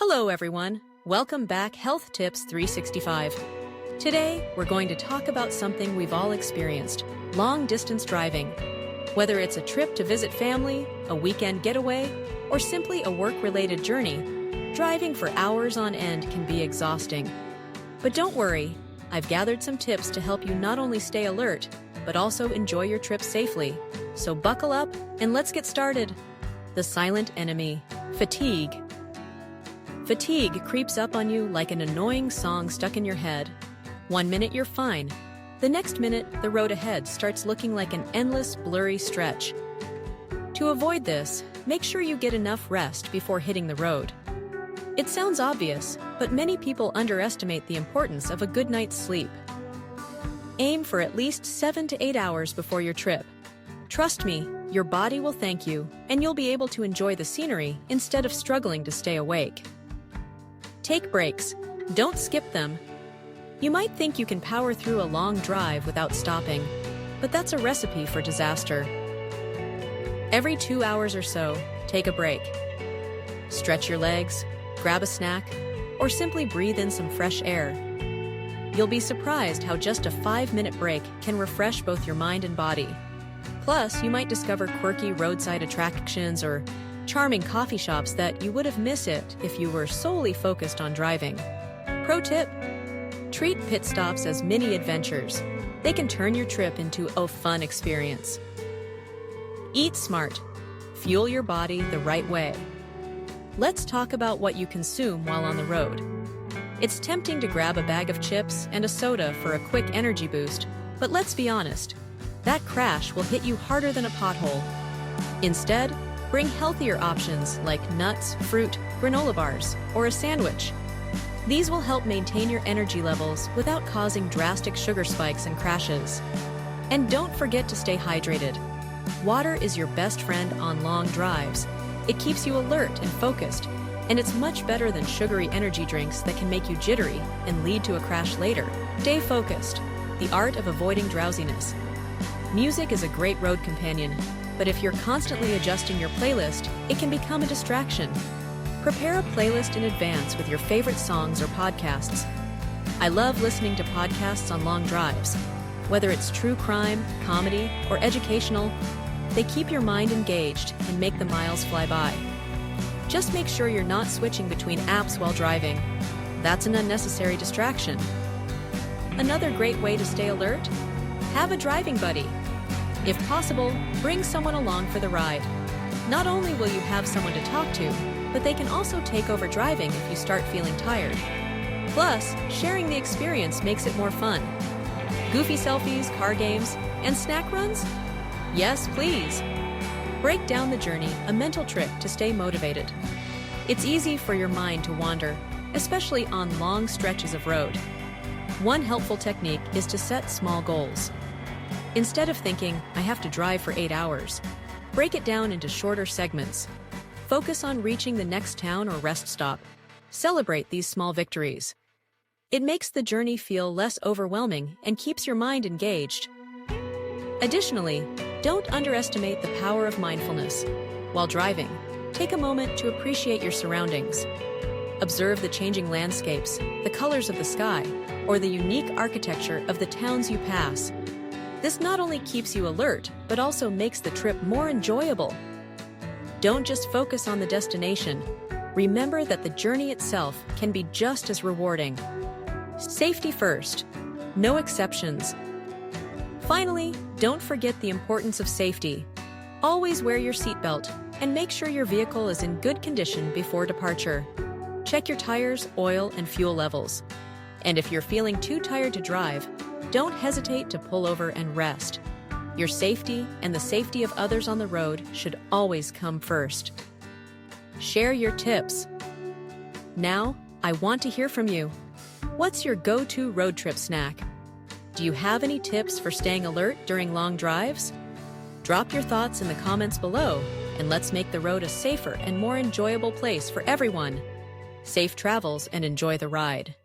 Hello everyone, welcome back Health Tips 365. Today, we're going to talk about something we've all experienced, long-distance driving. Whether it's a trip to visit family, a weekend getaway, or simply a work-related journey, driving for hours on end can be exhausting. But don't worry, I've gathered some tips to help you not only stay alert, but also enjoy your trip safely. So buckle up and let's get started. The silent enemy, fatigue. Fatigue creeps up on you like an annoying song stuck in your head. One minute you're fine. The next minute, the road ahead starts looking like an endless, blurry stretch. To avoid this, make sure you get enough rest before hitting the road. It sounds obvious, but many people underestimate the importance of a good night's sleep. Aim for at least 7 to 8 hours before your trip. Trust me, your body will thank you, and you'll be able to enjoy the scenery instead of struggling to stay awake. Take breaks. Don't skip them. You might think you can power through a long drive without stopping, but that's a recipe for disaster. Every 2 hours or so, take a break. Stretch your legs, grab a snack, or simply breathe in some fresh air. You'll be surprised how just a 5-minute break can refresh both your mind and body. Plus, you might discover quirky roadside attractions or charming coffee shops that you would have missed it if you were solely focused on driving. Pro tip: treat pit stops as mini adventures. They can turn your trip into a fun experience. Eat smart. Fuel your body the right way. Let's talk about what you consume while on the road. It's tempting to grab a bag of chips and a soda for a quick energy boost, but let's be honest, that crash will hit you harder than a pothole. Instead, bring healthier options like nuts, fruit, granola bars, or a sandwich. These will help maintain your energy levels without causing drastic sugar spikes and crashes. And don't forget to stay hydrated. Water is your best friend on long drives. It keeps you alert and focused, and it's much better than sugary energy drinks that can make you jittery and lead to a crash later. Stay focused. The art of avoiding drowsiness. Music is a great road companion, but if you're constantly adjusting your playlist, it can become a distraction. Prepare a playlist in advance with your favorite songs or podcasts. I love listening to podcasts on long drives. Whether it's true crime, comedy, or educational, they keep your mind engaged and make the miles fly by. Just make sure you're not switching between apps while driving. That's an unnecessary distraction. Another great way to stay alert? Have a driving buddy. If possible, bring someone along for the ride. Not only will you have someone to talk to, but they can also take over driving if you start feeling tired. Plus, sharing the experience makes it more fun. Goofy selfies, car games, and snack runs? Yes, please. Break down the journey, a mental trick to stay motivated. It's easy for your mind to wander, especially on long stretches of road. One helpful technique is to set small goals. Instead of thinking, I have to drive for 8 hours, break it down into shorter segments. Focus on reaching the next town or rest stop. Celebrate these small victories. It makes the journey feel less overwhelming and keeps your mind engaged. Additionally, don't underestimate the power of mindfulness. While driving, take a moment to appreciate your surroundings. Observe the changing landscapes, the colors of the sky, or the unique architecture of the towns you pass. This not only keeps you alert, but also makes the trip more enjoyable. Don't just focus on the destination. Remember that the journey itself can be just as rewarding. Safety first. No exceptions. Finally, don't forget the importance of safety. Always wear your seatbelt and make sure your vehicle is in good condition before departure. Check your tires, oil, and fuel levels. And if you're feeling too tired to drive, don't hesitate to pull over and rest. Your safety and the safety of others on the road should always come first. Share your tips. Now, I want to hear from you. What's your go-to road trip snack? Do you have any tips for staying alert during long drives? Drop your thoughts in the comments below, and let's make the road a safer and more enjoyable place for everyone. Safe travels and enjoy the ride.